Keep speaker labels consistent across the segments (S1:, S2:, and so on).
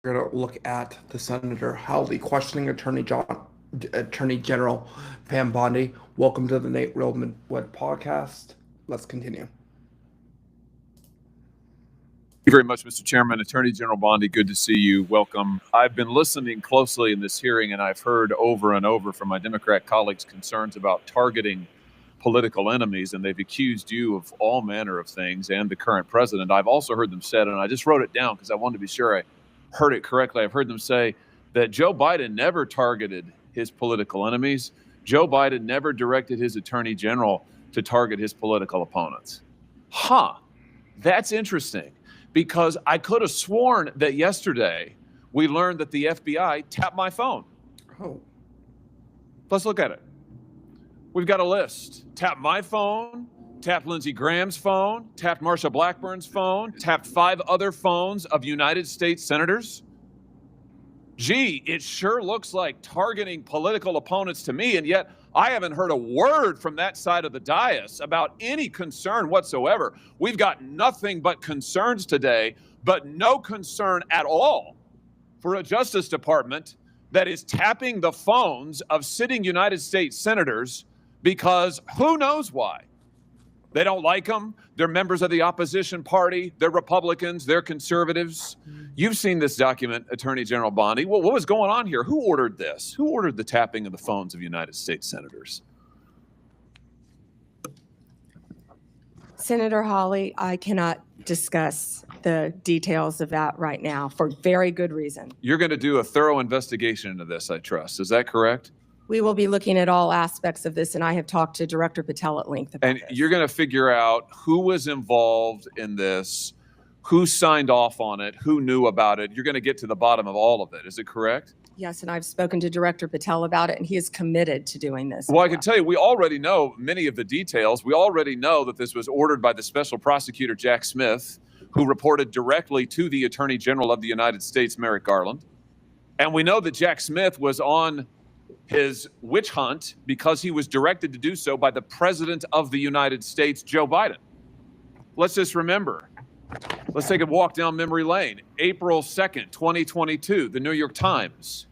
S1: going to look at the Senator Hawley questioning Attorney General Pam Bondi. Welcome to the Nate Reelman podcast. Let's continue.
S2: Thank you very much, Mr. Chairman. Attorney General Bondi, good to see you. Welcome. I've been listening closely in this hearing, and I've heard over and over from my Democrat colleagues concerns about targeting political enemies, and they've accused you of all manner of things and the current president. I've also heard them said, and I just wrote it down because I wanted to be sure I heard it correctly. I've heard them say that Joe Biden never targeted his political enemies. Joe Biden never directed his attorney general to target his political opponents. That's interesting, because I could have sworn that yesterday we learned that the FBI tapped my phone.
S1: Oh.
S2: Let's look at it. We've got a list. Tapped my phone, tapped Lindsey Graham's phone, tapped Marsha Blackburn's phone, tapped 5 other phones of United States senators. Gee, it sure looks like targeting political opponents to me, and yet I haven't heard a word from that side of the dais about any concern whatsoever. We've got nothing but concerns today, but no concern at all for a Justice Department that is tapping the phones of sitting United States senators because who knows why. They don't like them. They're members of the opposition party. They're Republicans. They're conservatives. You've seen this document, Attorney General Bondi. What was going on here? Who ordered this? Who ordered the tapping of the phones of United States senators?
S3: Senator Hawley, I cannot discuss the details of that right now for very good reason.
S2: You're going to do a thorough investigation into this, I trust. Is that correct?
S3: We will be looking at all aspects of this, and I have talked to Director Patel at length about
S2: And
S3: this.
S2: you're going to figure out who was involved in this, who signed off on it, who knew about it. You're going to get to the bottom of all of it. Is it correct?
S3: Yes, and I've spoken to Director Patel about it, and he is committed to doing this.
S2: Well, I can tell you, we already know many of the details. We already know that this was ordered by the special prosecutor, Jack Smith, who reported directly to the Attorney General of the United States, Merrick Garland. And we know that Jack Smith was on his witch hunt because he was directed to do so by the President of the United States, Joe Biden. Let's just remember. Let's take a walk down memory lane. April 2nd, 2022, the New York Times.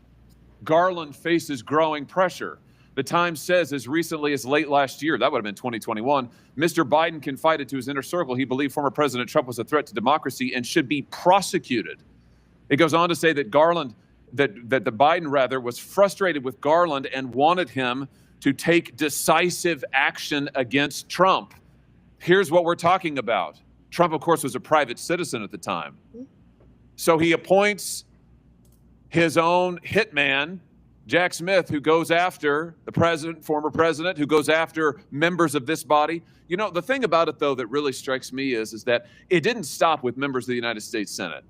S2: Garland faces growing pressure. The Times says as recently as late last year, that would have been 2021, Mr. Biden confided to his inner circle he believed former President Trump was a threat to democracy and should be prosecuted. It goes on to say that the Biden was frustrated with Garland and wanted him to take decisive action against Trump. Here's what we're talking about. Trump, of course, was a private citizen at the time. So he appoints his own hitman, Jack Smith, who goes after the president, former president, who goes after members of this body. You know, the thing about it, though, that really strikes me is that it didn't stop with members of the United States Senate.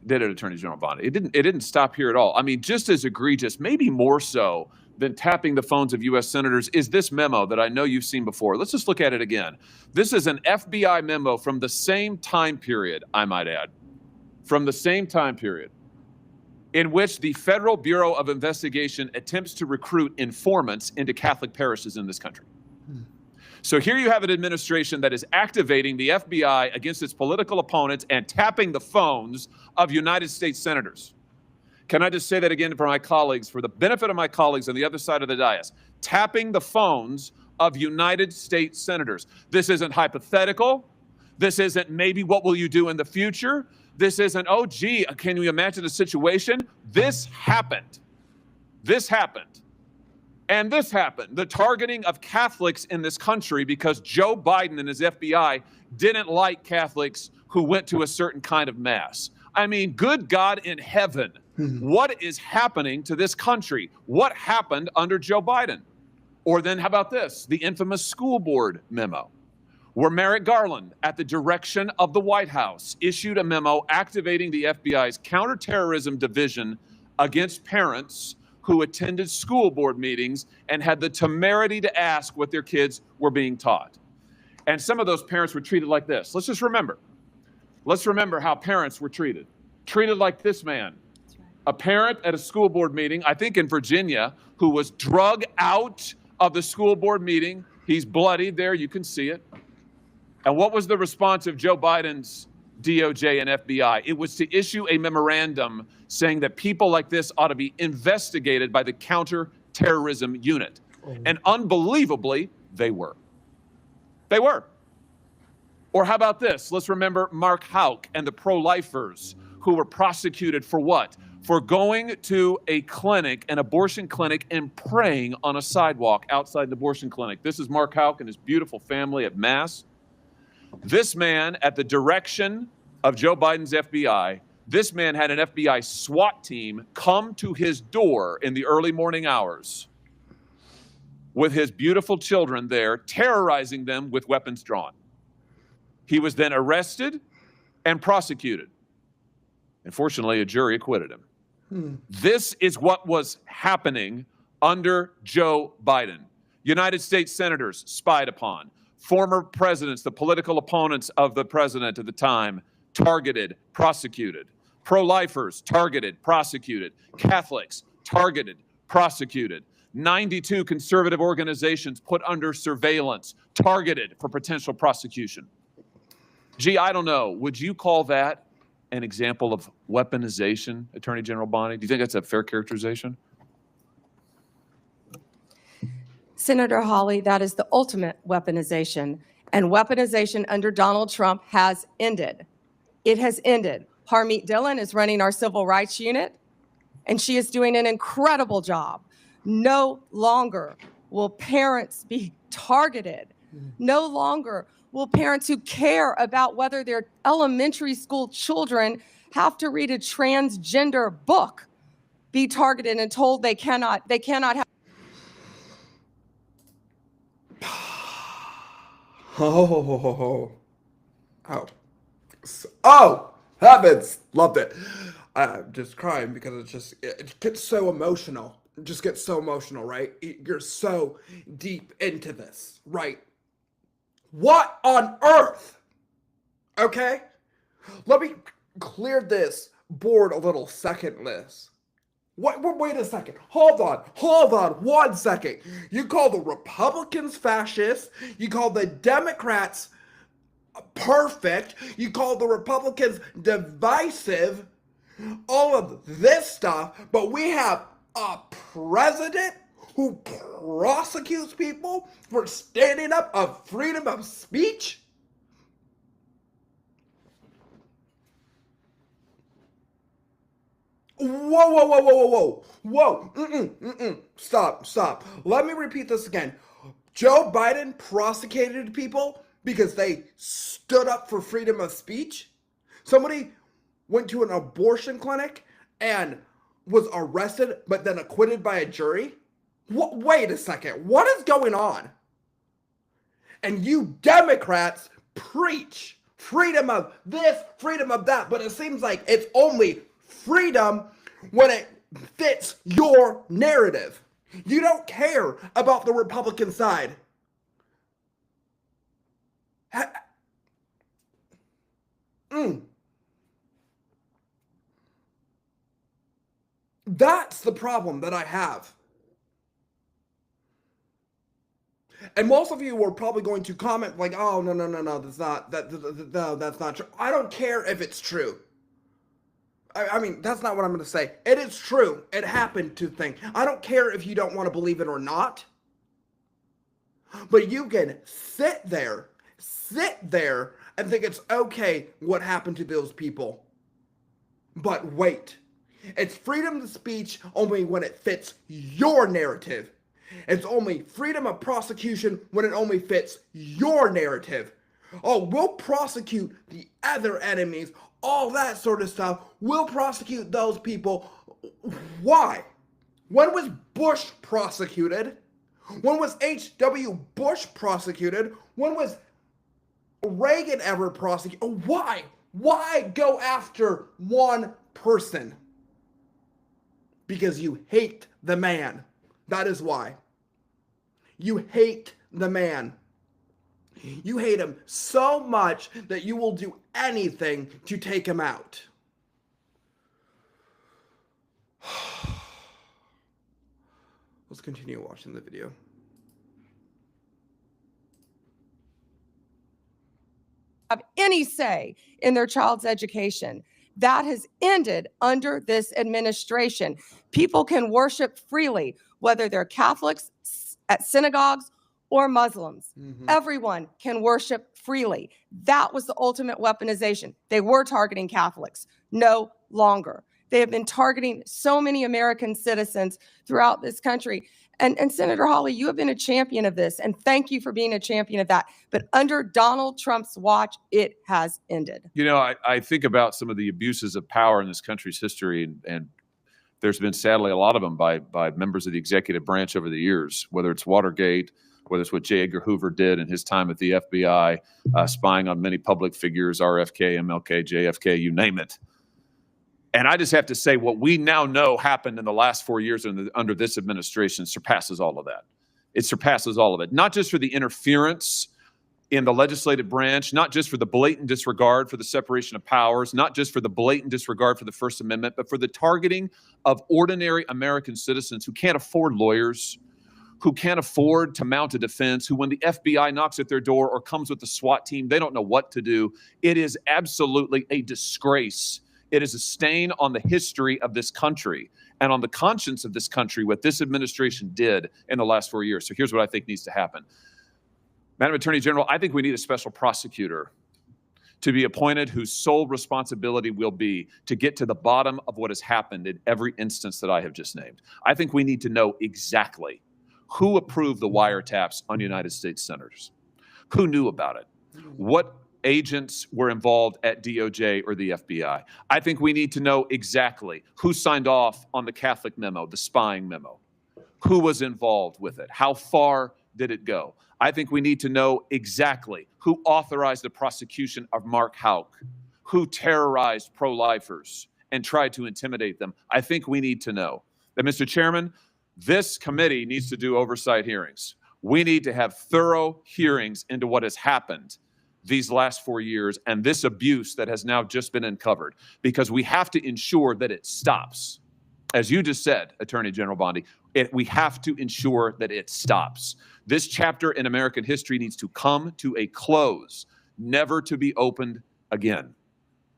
S2: Did it, Attorney General Bondi? It didn't stop here at all. I mean, just as egregious, maybe more so than tapping the phones of U.S. senators, is this memo that I know you've seen before. Let's just look at it again. This is an FBI memo from the same time period, I might add, from the same time period, in which the Federal Bureau of Investigation attempts to recruit informants into Catholic parishes in this country. So here you have an administration that is activating the FBI against its political opponents and tapping the phones of United States senators. Can I just say that again for my colleagues, for the benefit of my colleagues on the other side of the dais? Tapping the phones of United States senators. This isn't hypothetical. This isn't maybe what will you do in the future. This isn't, oh, gee, can you imagine a situation? This happened. This happened. And this happened, the targeting of Catholics in this country because Joe Biden and his FBI didn't like Catholics who went to a certain kind of mass. I mean, good God in heaven, what is happening to this country? What happened under Joe Biden? Or then how about this, the infamous school board memo, where Merrick Garland, at the direction of the White House, issued a memo activating the FBI's counterterrorism division against parents who attended school board meetings and had the temerity to ask what their kids were being taught. And some of those parents were treated like this. Let's remember how parents were treated. Treated like this man, a parent at a school board meeting, I think in Virginia, who was drug out of the school board meeting. He's bloodied there, you can see it. And what was the response of Joe Biden's DOJ and FBI. It was to issue a memorandum saying that people like this ought to be investigated by the Counterterrorism Unit. And unbelievably, they were. They were. Or how about this? Let's remember Mark Houck and the pro-lifers who were prosecuted for what? For going to a clinic, an abortion clinic, and praying on a sidewalk outside an abortion clinic. This is Mark Houck and his beautiful family at Mass. This man, at the direction of Joe Biden's FBI, this man had an FBI SWAT team come to his door in the early morning hours with his beautiful children there, terrorizing them with weapons drawn. He was then arrested and prosecuted. Unfortunately, a jury acquitted him. This is what was happening under Joe Biden. United States senators spied upon. Former presidents, the political opponents of the president at the time, targeted, prosecuted. Pro-lifers, targeted, prosecuted. Catholics, targeted, prosecuted. 92 conservative organizations put under surveillance, targeted for potential prosecution. Gee, I don't know. Would you call that an example of weaponization, Attorney General Bondi? Do you think that's a fair characterization?
S3: Senator Hawley, that is the ultimate weaponization. And weaponization under Donald Trump has ended. It has ended. Harmeet Dillon is running our civil rights unit, and she is doing an incredible job. No longer will parents be targeted. No longer will parents who care about whether their elementary school children have to read a transgender book be targeted and told they cannot have.
S1: Oh, heavens, loved it. I'm just crying because it gets so emotional. It just gets so emotional, right? You're so deep into this, right? What on earth? Okay? Let me clear this board a little second, Liz. Wait a second. Hold on 1 second. You call the Republicans fascist. You call the Democrats perfect. You call the Republicans divisive. All of this stuff. But we have a president who prosecutes people for standing up for freedom of speech? Whoa. Stop. Let me repeat this again. Joe Biden prosecuted people because they stood up for freedom of speech? Somebody went to an abortion clinic and was arrested but then acquitted by a jury? Wait a second. What is going on? And you Democrats preach freedom of this, freedom of that, but it seems like it's only freedom when it fits your narrative. You don't care about the Republican side. That's the problem that I have. And most of you were probably going to comment like, "Oh, no, that's not true." I don't care if it's true. I mean, that's not what I'm going to say. It is true. It happened to think. I don't care if you don't want to believe it or not. But you can sit there and think it's okay what happened to those people. But wait. It's freedom of speech only when it fits your narrative. It's only freedom of prosecution when it only fits your narrative. Oh, we'll prosecute the other enemies, all that sort of stuff. We'll prosecute those people. Why? When was Bush prosecuted? When was H.W. Bush prosecuted? When was Reagan ever prosecuted? Why? Why go after one person? Because you hate the man. That is why. You hate the man. You hate him so much that you will do anything to take him out. Let's continue watching the video.
S3: have any say in their child's education. That has ended under this administration. People can worship freely, whether they're Catholics at synagogues or Muslims. Everyone can worship freely. That was the ultimate weaponization. They were targeting Catholics. No longer. They have been targeting so many American citizens throughout this country. And Senator Hawley, you have been a champion of this, and thank you for being a champion of that. But under Donald Trump's watch, it has ended.
S2: You know, I think about some of the abuses of power in this country's history, and there's been sadly a lot of them by members of the executive branch over the years, whether it's Watergate, whether it's what J. Edgar Hoover did in his time at the FBI, spying on many public figures, RFK, MLK, JFK, you name it. And I just have to say, what we now know happened in the last 4 years under this administration surpasses all of that. It surpasses all of it, not just for the interference in the legislative branch, not just for the blatant disregard for the separation of powers, not just for the blatant disregard for the First Amendment, but for the targeting of ordinary American citizens who can't afford lawyers, who can't afford to mount a defense, who when the FBI knocks at their door or comes with the SWAT team, they don't know what to do. It is absolutely a disgrace. It is a stain on the history of this country and on the conscience of this country, what this administration did in the last 4 years. So here's what I think needs to happen. Madam Attorney General, I think we need a special prosecutor to be appointed whose sole responsibility will be to get to the bottom of what has happened in every instance that I have just named. I think we need to know exactly who approved the wiretaps on United States senators, who knew about it, what agents were involved at DOJ or the FBI. I think we need to know exactly who signed off on the Catholic memo, the spying memo, who was involved with it, how far did it go. I think we need to know exactly who authorized the prosecution of Mark Houck, who terrorized pro-lifers and tried to intimidate them. I think we need to know that, Mr. Chairman, this committee needs to do oversight hearings. We need to have thorough hearings into what has happened these last 4 years and this abuse that has now just been uncovered, because we have to ensure that it stops. As you just said, Attorney General Bondi, we have to ensure that it stops. This chapter in American history needs to come to a close, never to be opened again.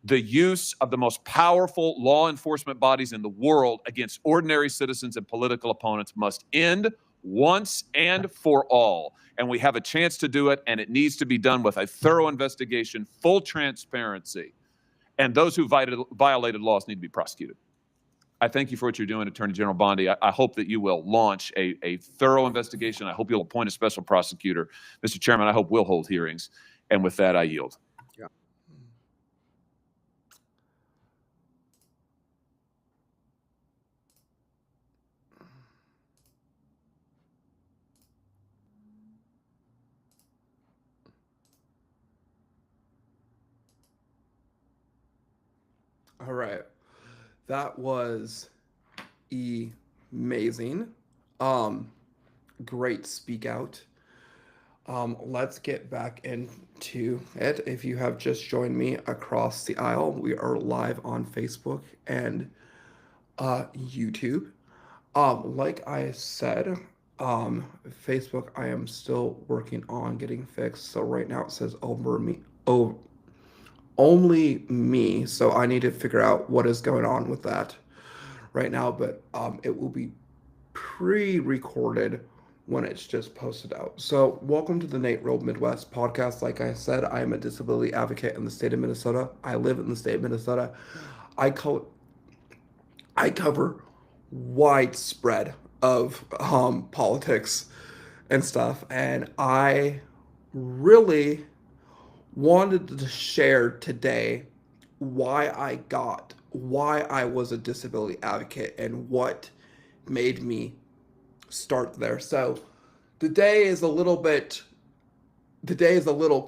S2: The use of the most powerful law enforcement bodies in the world against ordinary citizens and political opponents must end once and for all. And we have a chance to do it, and it needs to be done with a thorough investigation, full transparency, and those who violated laws need to be prosecuted. I thank you for what you're doing, Attorney General Bondi. I hope that you will launch a thorough investigation. I hope you'll appoint a special prosecutor. Mr. Chairman, I hope we'll hold hearings. And with that, I yield.
S1: Yeah. All right. That was amazing. Great speak out. Let's get back into it. If you have just joined me across the aisle, we are live on Facebook and YouTube. Like I said, Facebook, I am still working on getting fixed. So right now it says only me, so I need to figure out what is going on with that right now, but it will be pre-recorded when it's just posted out. So welcome to the Nate Robe Midwest podcast. Like I said, I am a disability advocate in the state of Minnesota. I live in the state of Minnesota. I cover widespread of politics and stuff, and I really wanted to share today why I was a disability advocate and what made me start there. So today is a little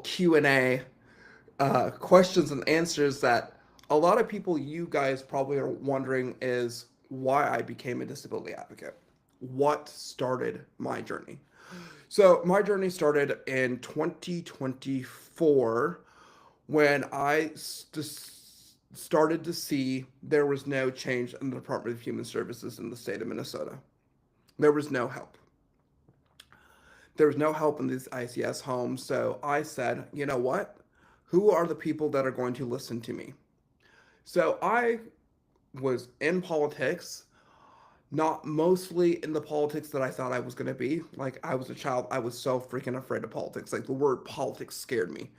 S1: Q&A, questions and answers that a lot of people, you guys probably are wondering, is why I became a disability advocate. What started my journey? So my journey started in 2024 when I started to see there was no change in the Department of Human Services in the state of Minnesota. There was no help. There was no help in these ICS homes. So I said, you know what? Who are the people that are going to listen to me? So I was in politics, not mostly in the politics that I thought I was going to be. Like, I was a child, I was so freaking afraid of politics. Like, the word politics scared me.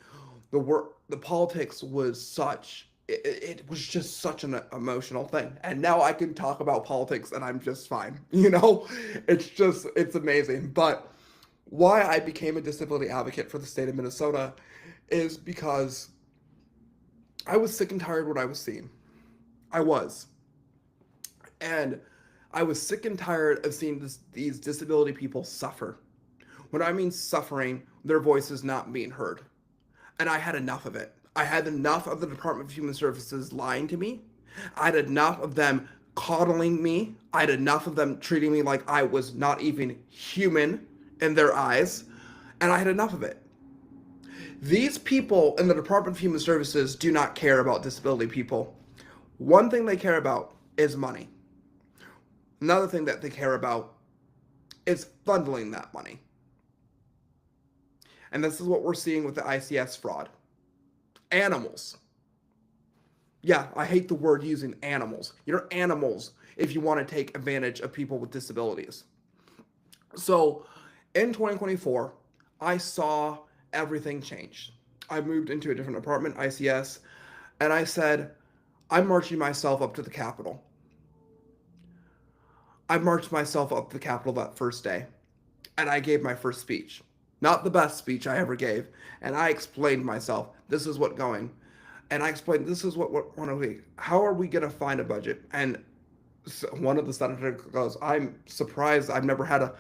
S1: The politics was it was just such an emotional thing. And now I can talk about politics and I'm just fine. It's amazing. But why I became a disability advocate for the state of Minnesota is because I was sick and tired of what I was seeing. I was. And I was sick and tired of seeing these disability people suffer. When I mean suffering, their voices not being heard. And I had enough of it. I had enough of the Department of Human Services lying to me. I had enough of them coddling me. I had enough of them treating me like I was not even human in their eyes. And I had enough of it. These people in the Department of Human Services do not care about disability people. One thing they care about is money. Another thing that they care about is funneling that money. And this is what we're seeing with the ICS fraud. Animals. Yeah, I hate the word using animals. You're animals if you want to take advantage of people with disabilities. So in 2024, I saw everything change. I moved into a different apartment, ICS, and I said, I'm marching myself up to the Capitol. I marched myself up to the Capitol that first day, and I gave my first speech. Not the best speech I ever gave. And I explained myself, this is what going. And I explained, this is what how are we going to find a budget? And one of the senators goes, I'm surprised I've never had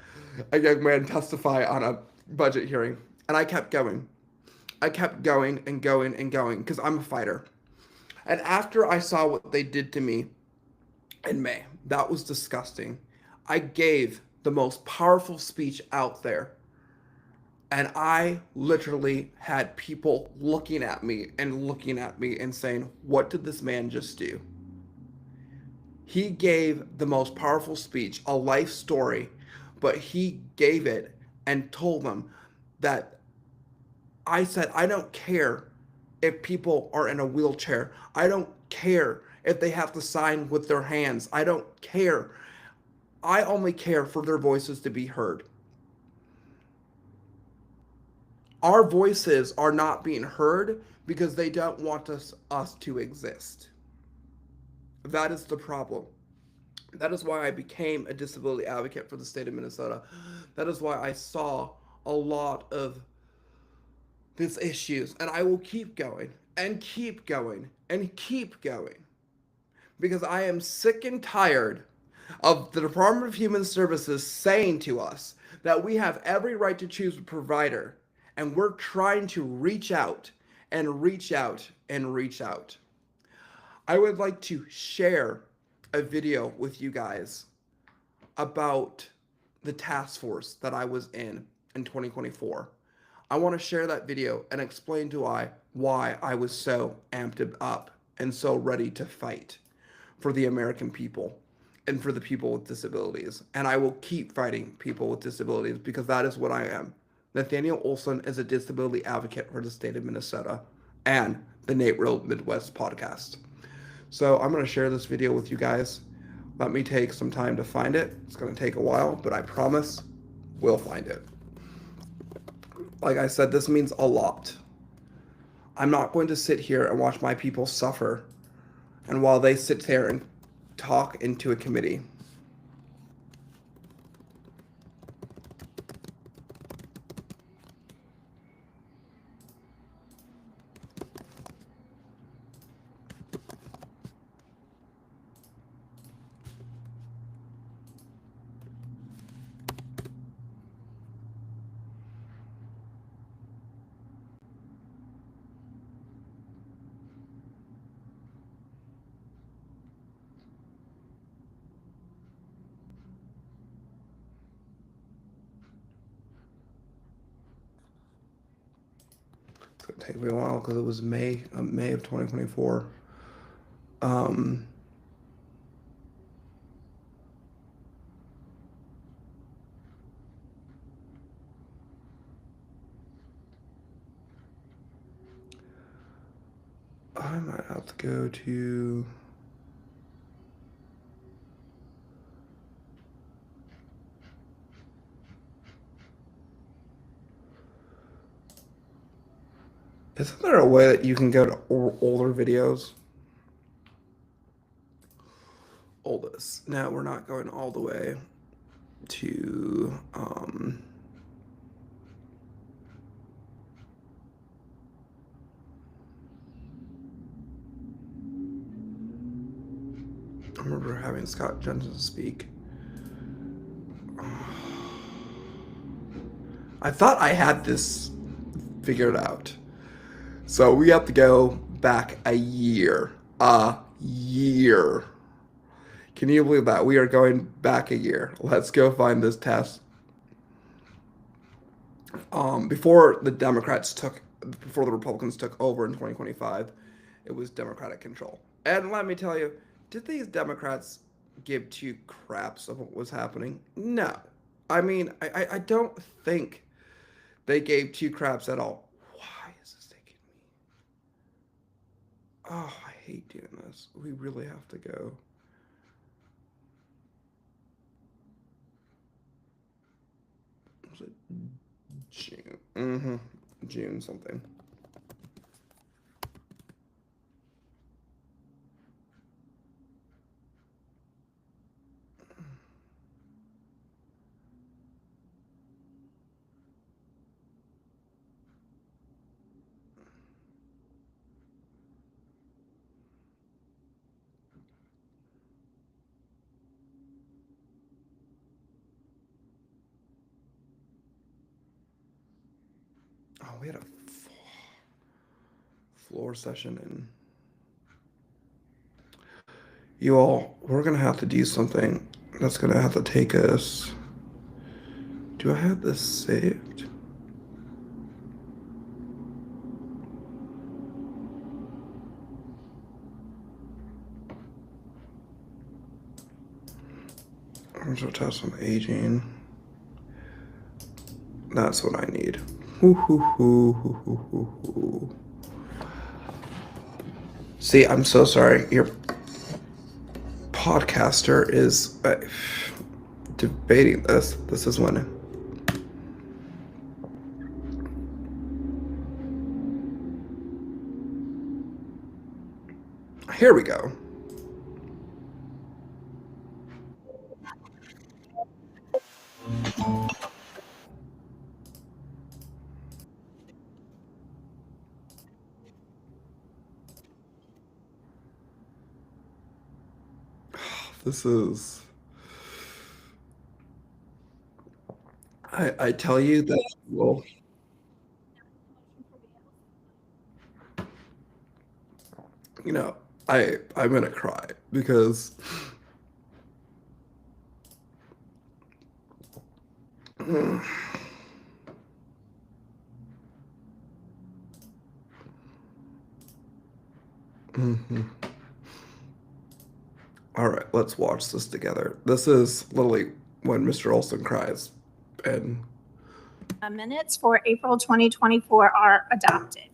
S1: a young man testify on a budget hearing. And I kept going. I kept going and going and going because I'm a fighter. And after I saw what they did to me in May, that was disgusting. I gave the most powerful speech out there. And I literally had people looking at me and saying, what did this man just do? He gave the most powerful speech, a life story, but he gave it and told them that I said, I don't care if people are in a wheelchair. I don't care if they have to sign with their hands. I don't care. I only care for their voices to be heard. Our voices are not being heard because they don't want us to exist. That is the problem. That is why I became a disability advocate for the state of Minnesota. That is why I saw a lot of these issues. And I will keep going and keep going and keep going. Because I am sick and tired of the Department of Human Services saying to us that we have every right to choose a provider. And we're trying to reach out and reach out and reach out. I would like to share a video with you guys about the task force that I was in 2024. I want to share that video and explain to why I was so amped up and so ready to fight for the American people and for the people with disabilities. And I will keep fighting people with disabilities because that is what I am. Nathaniel Olson is a disability advocate for the state of Minnesota and the Nate Real Midwest podcast. So I'm going to share this video with you guys. Let me take some time to find it. It's going to take a while, but I promise we'll find it. Like I said, this means a lot. I'm not going to sit here and watch my people suffer, and while they sit there and talk into a committee. It's gonna take me a while because it was May of 2024. Let's go to. Isn't there a way that you can go to older videos? Oldest. No, we're not going all the way to I remember having Scott Jensen speak. I thought I had this figured out. So we have to go back a year. A year. Can you believe that? We are going back a year. Let's go find this test. Before the Republicans took over in 2025, it was Democratic control. And let me tell you, did these Democrats give two craps of what was happening? No. I mean, I don't think they gave two craps at all. Why is this taking me? Oh, I hate doing this. We really have to go. Was it June? June something. Oh, we had a floor session and you all, we're gonna have to do something that's gonna have to take us. Do I have this saved? There's a test on aging. That's what I need. See, I'm so sorry. Your podcaster is debating this. This is when. Here we go. This is. I tell you that. Well, you know, I'm gonna cry because. All right, let's watch this together. This is literally when Mr. Olson cries. And
S4: minutes for April 2024 are adopted.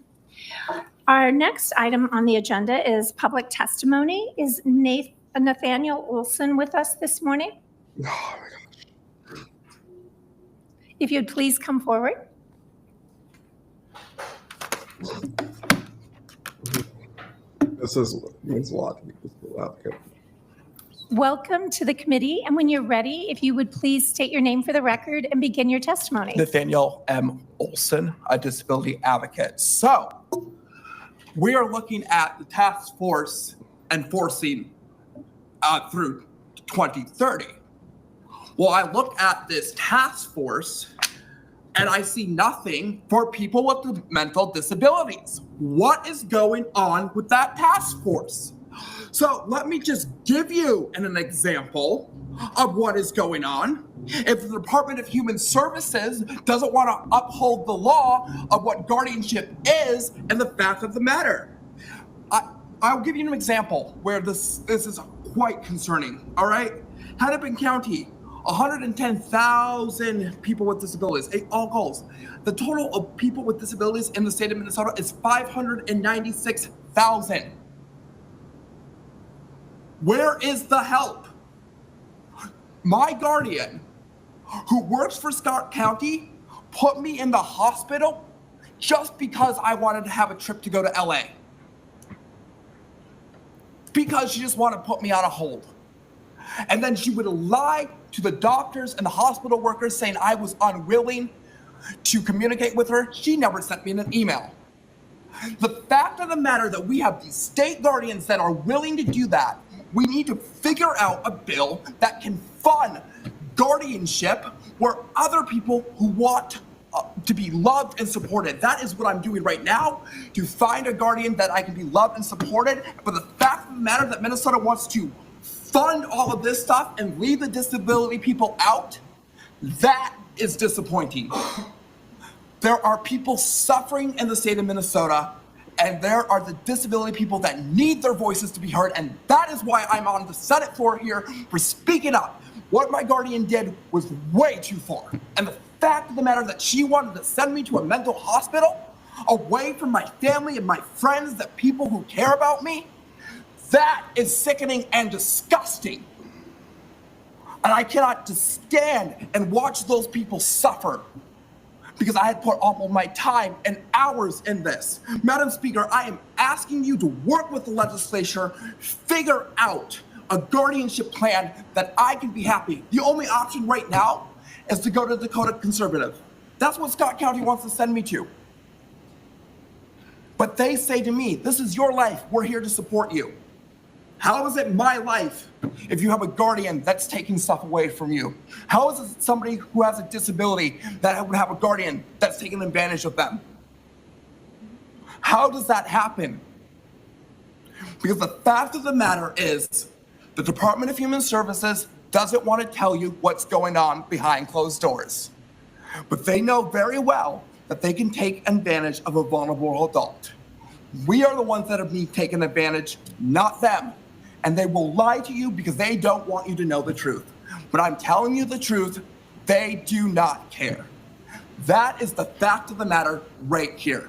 S4: Our next item on the agenda is public testimony. Is Nathaniel Olson with us this morning?
S1: oh my gosh.
S4: If you'd please come forward.
S1: This means a lot to me.
S4: Welcome to the committee, and when you're ready, if you would please state your name for the record and begin your testimony.
S5: Nathaniel M. Olson, a disability advocate. So, we are looking at the task force enforcing through 2030. Well, I look at this task force and I see nothing for people with mental disabilities. What is going on with that task force? So let me just give you an example of what is going on. If the Department of Human Services doesn't want to uphold the law of what guardianship is and the fact of the matter. I'll give you an example where this is quite concerning, all right? Hennepin County, 110,000 people with disabilities, all goals. The total of people with disabilities in the state of Minnesota is 596,000. Where is the help? My guardian, who works for Scott County, put me in the hospital just because I wanted to have a trip to go to LA. Because she just wanted to put me on a hold. And then she would lie to the doctors and the hospital workers saying I was unwilling to communicate with her. She never sent me an email. The fact of the matter that we have these state guardians that are willing to do that, we need to figure out a bill that can fund guardianship where other people who want to be loved and supported. That is what I'm doing right now, to find a guardian that I can be loved and supported. But the fact of the matter that Minnesota wants to fund all of this stuff and leave the disability people out, that is disappointing. There are people suffering in the state of Minnesota, and there are the disability people that need their voices to be heard, and that is why I'm on the Senate floor here for speaking up. What my guardian did was way too far. And the fact of the matter that she wanted to send me to a mental hospital, away from my family and my friends, the people who care about me, that is sickening and disgusting. And I cannot just stand and watch those people suffer because I had put all of my time and hours in this. Madam Speaker, I am asking you to work with the legislature, figure out a guardianship plan that I can be happy. The only option right now is to go to Dakota Conservative. That's what Scott County wants to send me to. But they say to me, this is your life, we're here to support you. How is it my life if you have a guardian that's taking stuff away from you? How is it somebody who has a disability that would have a guardian that's taking advantage of them? How does that happen? Because the fact of the matter is, the Department of Human Services doesn't want to tell you what's going on behind closed doors. But they know very well that they can take advantage of a vulnerable adult. We are the ones that are being taken advantage, not them. And they will lie to you because they don't want you to know the truth. But I'm telling you the truth, they do not care. That is the fact of the matter right here.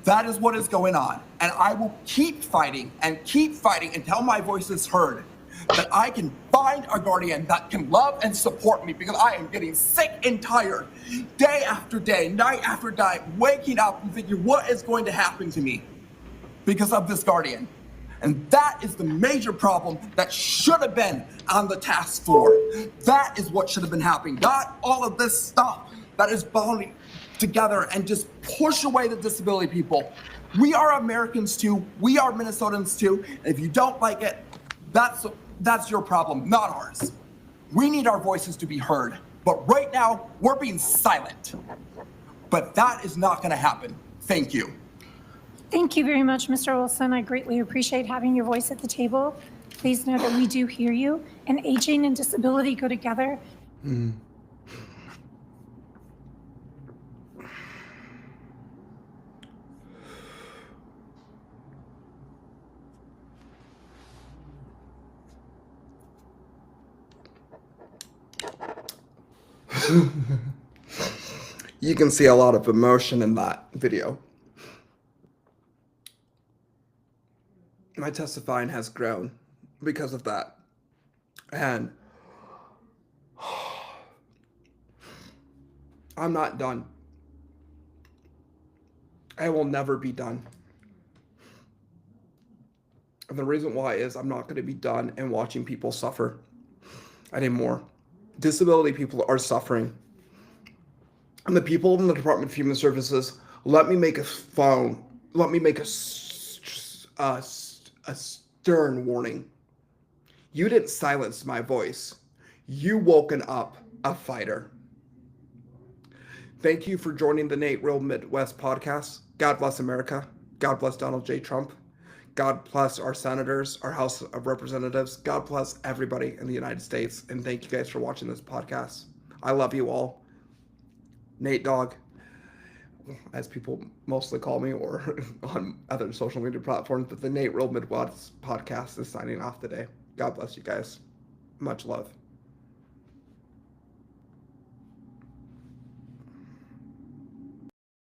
S5: That is what is going on. And I will keep fighting until my voice is heard, that I can find a guardian that can love and support me, because I am getting sick and tired day after day, night after night, waking up and thinking, what is going to happen to me because of this guardian? And that is the major problem that should have been on the task force. That is what should have been happening, not all of this stuff that is bonding together and just push away the disability people. We are Americans too. We are Minnesotans too. And if you don't like it, that's your problem, not ours. We need our voices to be heard. But right now, we're being silent. But that is not going to happen. Thank you.
S4: Thank you very much, Mr. Olson. I greatly appreciate having your voice at the table. Please know that we do hear you, and aging and disability go together.
S1: You can see a lot of emotion in that video. My testifying has grown because of that. And I'm not done. I will never be done. And the reason why is I'm not going to be done in watching people suffer anymore. Disability people are suffering. And the people in the Department of Human Services, let me make a stern warning. You didn't silence my voice. You woken up a fighter. Thank you for joining the Nate Real Midwest podcast. God bless America. God bless Donald J. Trump. God bless our senators, our House of Representatives. God bless everybody in the United States. And thank you guys for watching this podcast. I love you all. Nate Dogg, as people mostly call me, or on other social media platforms, but the Nate Real Midwest podcast is signing off today. God bless you guys. Much love.